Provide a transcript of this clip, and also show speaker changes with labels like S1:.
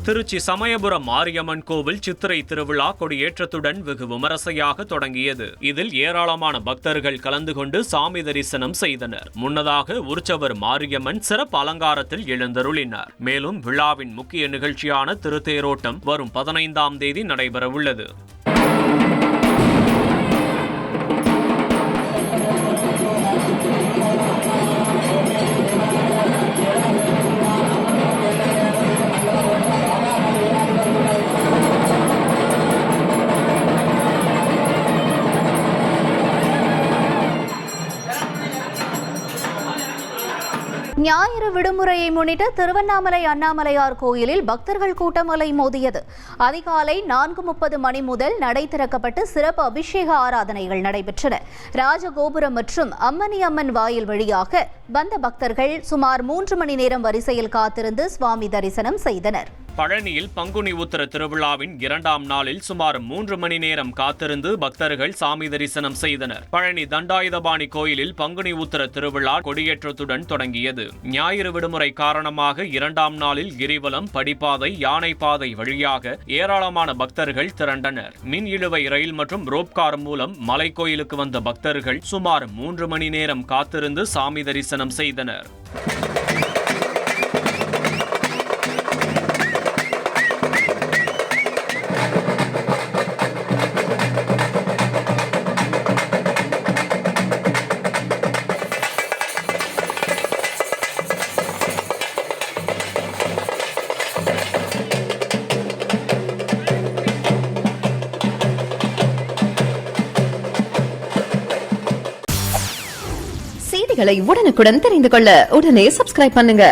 S1: திருச்சி சமயபுரம் மாரியம்மன் கோவில் சித்திரை திருவிழா கொடியேற்றத்துடன் வெகு விமரிசையாக தொடங்கியது. இதில் ஏராளமான பக்தர்கள் கலந்து கொண்டு சாமி தரிசனம் செய்தனர். முன்னதாக உற்சவர் மாரியம்மன் சிறப்பு அலங்காரத்தில் எழுந்தருளினார். மேலும் விழாவின் முக்கிய நிகழ்ச்சியான திருத்தேரோட்டம் வரும் 15ஆம் தேதி நடைபெறவுள்ளது.
S2: ஞாயிறு விடுமுறையை முன்னிட்டு திருவண்ணாமலை அண்ணாமலையார் கோயிலில் பக்தர்கள் கூட்டம் அலைமோதியது. அதிகாலை 4:30 மணி முதல் நடை திறக்கப்பட்டு சிறப்பு அபிஷேக ஆராதனைகள் நடைபெற்றன. ராஜகோபுரம் மற்றும் அம்மணி அம்மன் வாயில் வழியாக வந்த பக்தர்கள் சுமார் 3 மணி நேரம் வரிசையில் காத்திருந்து சுவாமி தரிசனம் செய்தனர்.
S1: பழனியில் பங்குனி உத்திர திருவிழாவின் 2ஆம் நாளில் சுமார் 3 மணி நேரம் காத்திருந்து பக்தர்கள் சாமி தரிசனம் செய்தனர். பழனி தண்டாயுதபாணி கோயிலில் பங்குனி உத்திர திருவிழா கொடியேற்றத்துடன் தொடங்கியது. ஞாயிறு விடுமுறை காரணமாக 2ஆம் நாளில் கிரிவலம், படிப்பாதை, யானை பாதை வழியாக ஏராளமான பக்தர்கள் திரண்டனர். மின் இழுவை ரயில் மற்றும் ரோப்கார் மூலம் மலைக்கோயிலுக்கு வந்த பக்தர்கள் சுமார் 3 மணி நேரம் காத்திருந்து சாமி தரிசனம் செய்தனர்.
S3: செய்திகளை உடனுக்குடன் தெரிந்து கொள்ள உடனே சப்ஸ்கிரைப் பண்ணுங்க.